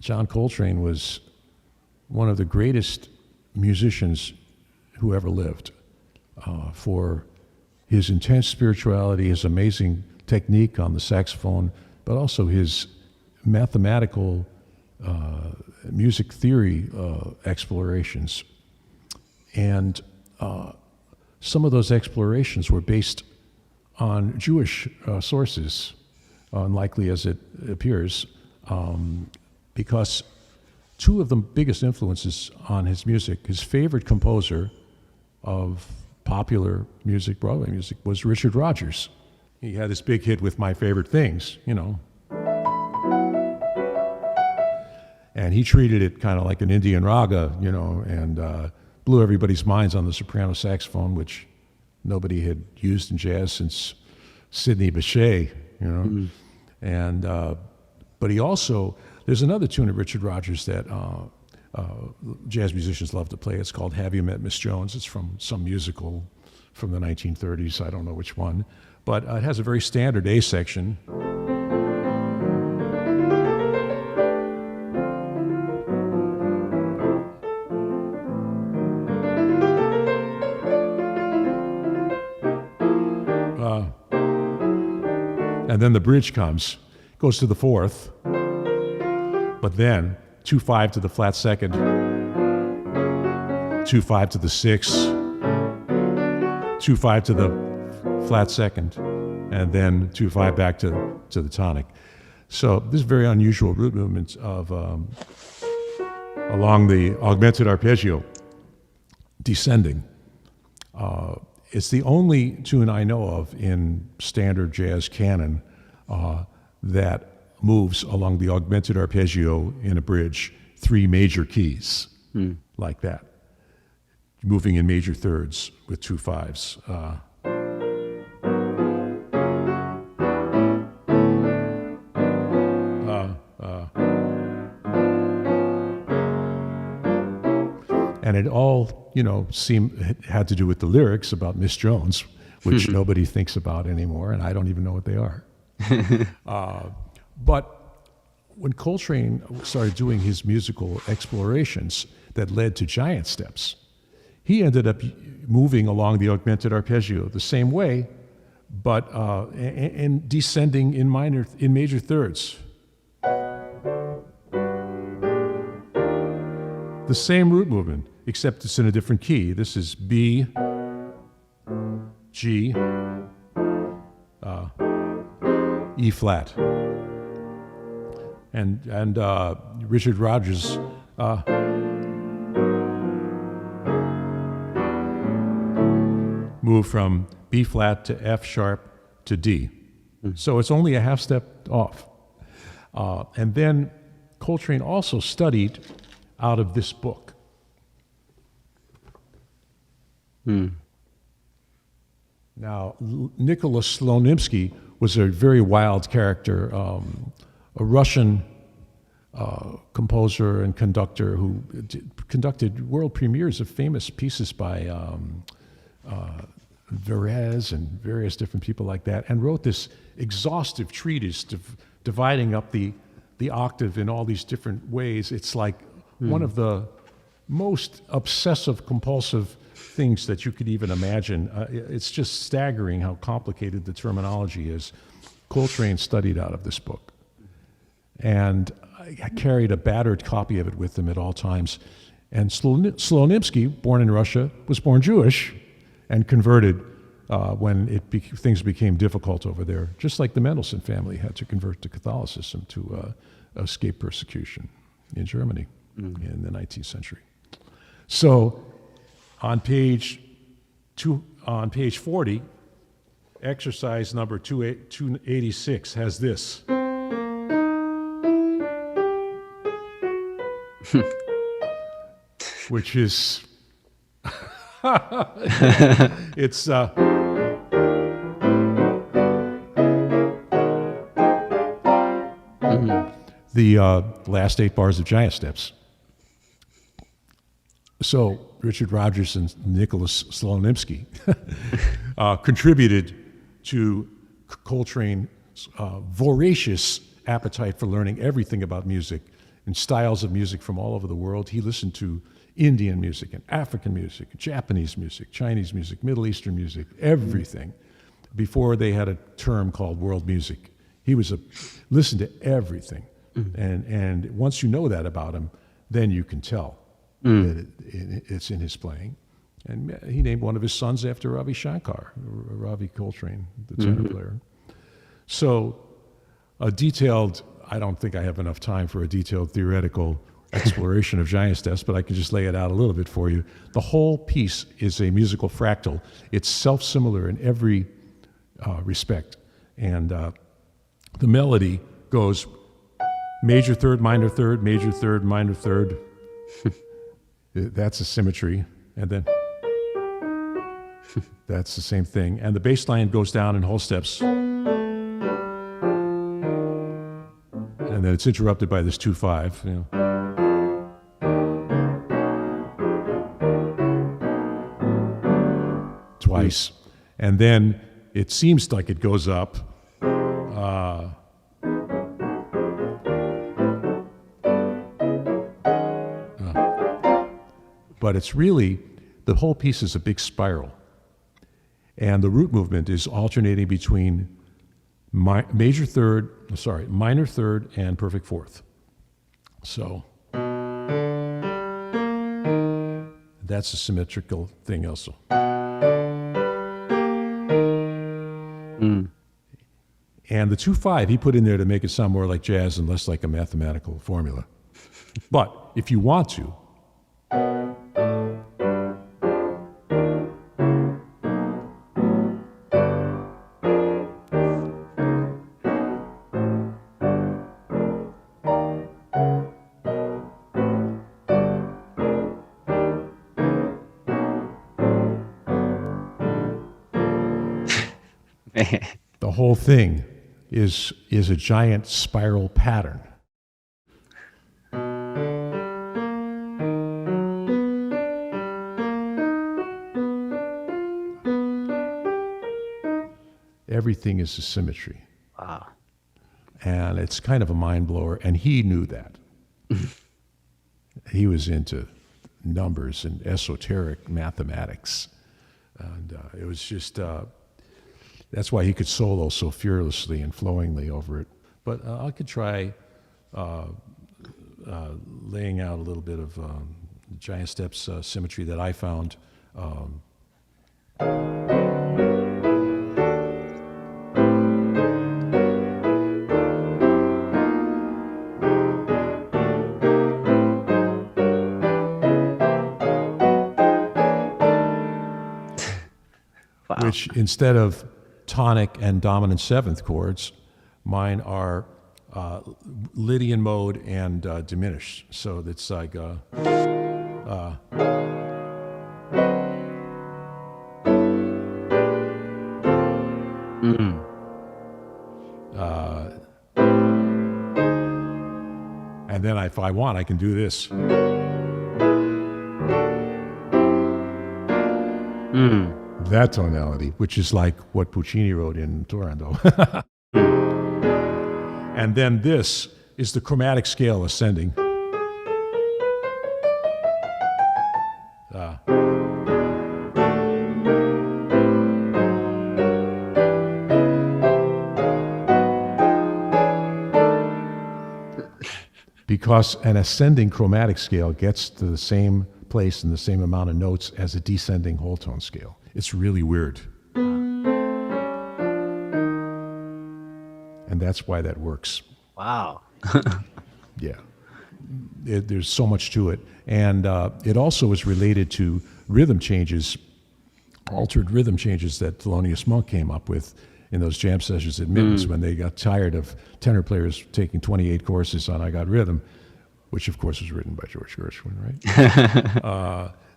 John Coltrane was one of the greatest musicians who ever lived, for his intense spirituality, his amazing technique on the saxophone, but also his mathematical music theory explorations. And some of those explorations were based on Jewish sources, unlikely as it appears, because two of the biggest influences on his music, his favorite composer of popular music, Broadway music, was Richard Rodgers. He had this big hit with My Favorite Things, you know. And he treated it kind of like an Indian raga, you know, and blew everybody's minds on the soprano saxophone, which nobody had used in jazz since Sidney Bechet, you know. Mm-hmm. And but he also, there's another tune of Richard Rodgers that jazz musicians love to play. It's called Have You Met Miss Jones? It's from some musical from the 1930s. I don't know which one. But it has a very standard A section. And then the bridge comes, goes to the fourth, but then 2/5 to the flat second, 2/5 to the sixth, 2/5 to the flat second, and then 2/5 back to the tonic. So this is very unusual root movement of along the augmented arpeggio, descending. It's the only tune I know of in standard jazz canon that moves along the augmented arpeggio in a bridge, 3 major keys, like that, moving in major thirds with 2/5s. And it all, you know, had to do with the lyrics about Miss Jones, which nobody thinks about anymore, and I don't even know what they are. But when Coltrane started doing his musical explorations that led to giant steps, he ended up moving along the augmented arpeggio the same way, but and descending in major thirds. The same root movement, except it's in a different key. This is B, G, E flat. And Richard Rodgers moved from B flat to F sharp to D. So it's only a half step off. And then Coltrane also studied out of this book. Now, Nicolas Slonimsky was a very wild character, a Russian composer and conductor who conducted world premieres of famous pieces by Verez and various different people like that, and wrote this exhaustive treatise dividing up the octave in all these different ways. It's like one of the most obsessive, compulsive things that you could even imagine. It's just staggering how complicated the terminology is. Coltrane studied out of this book, and I carried a battered copy of it with him at all times. And Slonimsky, born in Russia, was born Jewish and converted when things became difficult over there, just like the Mendelssohn family had to convert to Catholicism to escape persecution in Germany in the 19th century. So on page 40, exercise number 286 has this. Which is, it's, the last 8 bars of Giant Steps. So Richard Rodgers and Nicolas Slonimsky contributed to Coltrane's voracious appetite for learning everything about music and styles of music from all over the world. He listened to Indian music and African music, Japanese music, Chinese music, Middle Eastern music, everything, before they had a term called world music. He listened to everything. And once you know that about him, then you can tell that it's in his playing. And he named one of his sons after Ravi Shankar, Ravi Coltrane, the tenor player. So I don't think I have enough time for a detailed theoretical exploration of giant steps, but I can just lay it out a little bit for you. The whole piece is a musical fractal. It's self-similar in every respect. And the melody goes major third, minor third, major third, minor third. That's a symmetry. And then that's the same thing. And the bass line goes down in whole steps. And then it's interrupted by this 2/5. You know. Twice. And then it seems like it goes up. But it's really, the whole piece is a big spiral. And the root movement is alternating between minor third, and perfect fourth. So that's a symmetrical thing also. And the 2/5 he put in there to make it sound more like jazz and less like a mathematical formula. But if you want to, the whole thing is a giant spiral pattern. Everything is a symmetry. Wow. And it's kind of a mind blower, and he knew that. He was into numbers and esoteric mathematics. And it was just, that's why he could solo so fearlessly and flowingly over it. But I could try laying out a little bit of giant steps symmetry that I found. Wow. Which instead of tonic and dominant seventh chords, mine are Lydian mode and diminished. So it's like and then if I want, I can do this. That tonality, which is like what Puccini wrote in Turandot. And then this is the chromatic scale ascending. Because an ascending chromatic scale gets to the same place and the same amount of notes as a descending whole tone scale. It's really weird. And that's why that works. Wow. Yeah. There's so much to it. And it also is related to rhythm changes, altered rhythm changes that Thelonious Monk came up with in those jam sessions at Mittens when they got tired of tenor players taking 28 courses on I Got Rhythm, which of course was written by George Gershwin, right?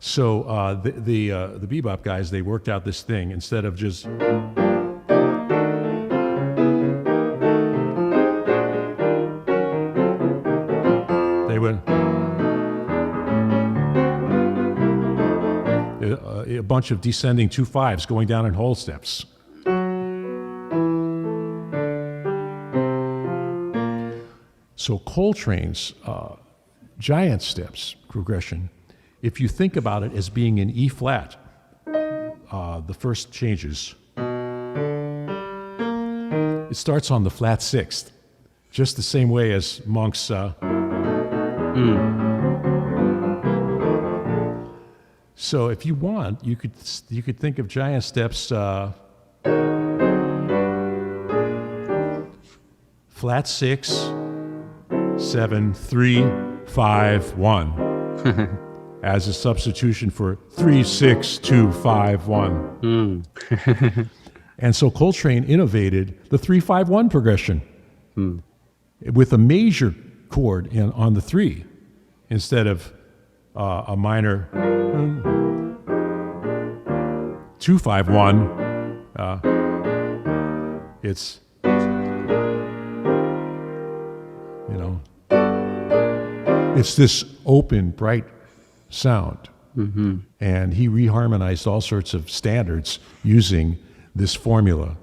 So the bebop guys, they worked out this thing instead of just they went a bunch of descending 2/5s going down in whole steps. So Coltrane's giant steps progression, if you think about it as being in E flat, the first changes, it starts on the flat sixth, just the same way as Monk's. So if you want, you could think of giant steps flat 6, 7, 3, 5, 1 as a substitution for 3, 6, 2, 5, 1. And so Coltrane innovated the 3-5-1 progression with a major chord on the 3 instead of a minor 2-5-1. It's, it's this open, bright sound. And he reharmonized all sorts of standards using this formula.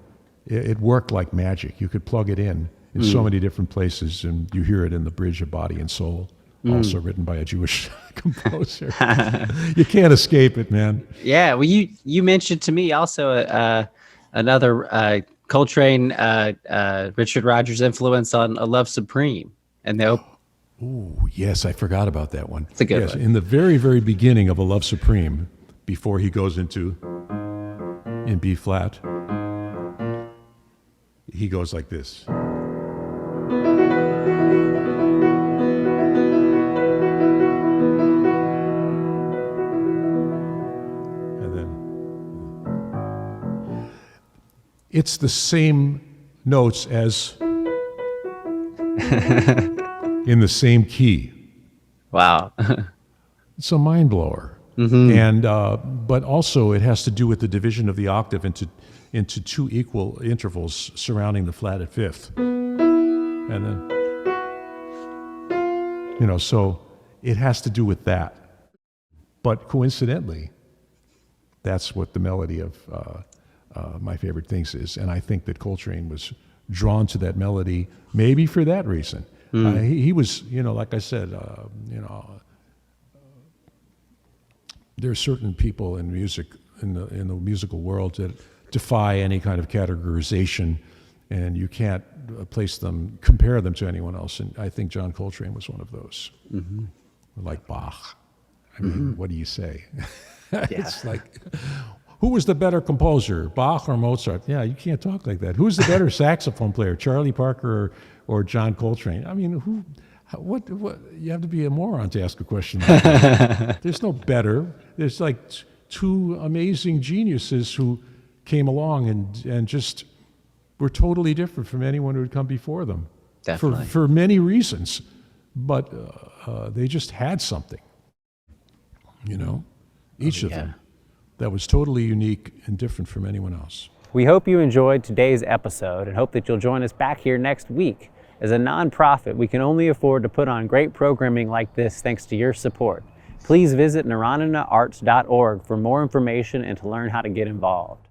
It worked like magic. You could plug it in so many different places, and you hear it in the Bridge of Body and Soul, also written by a Jewish composer. You can't escape it, man. Yeah, well, you mentioned to me also another Coltrane, Richard Rodgers influence on A Love Supreme, and Ooh, yes, I forgot about that one. It's a good one. In the very, very beginning of A Love Supreme, before he goes into in B flat, he goes like this. And then it's the same notes as in the same key. Wow. It's a mind blower. And but also it has to do with the division of the octave into two equal intervals surrounding the flat at fifth. And then, so it has to do with that. But coincidentally, that's what the melody of My Favorite Things is. And I think that Coltrane was drawn to that melody, maybe for that reason. He was, like I said, there are certain people in music, in the musical world, that defy any kind of categorization, and you can't compare them to anyone else. And I think John Coltrane was one of those. Like Bach. I mean, what do you say? It's like, who was the better composer, Bach or Mozart? Yeah, you can't talk like that. Who's the better saxophone player, Charlie Parker or John Coltrane? I mean, what? You have to be a moron to ask a question like that. There's no better. There's like two amazing geniuses who came along and just were totally different from anyone who had come before them. Definitely. For many reasons. But they just had something, each of them, that was totally unique and different from anyone else. We hope you enjoyed today's episode and hope that you'll join us back here next week. As a nonprofit, we can only afford to put on great programming like this thanks to your support. Please visit narananaarts.org for more information and to learn how to get involved.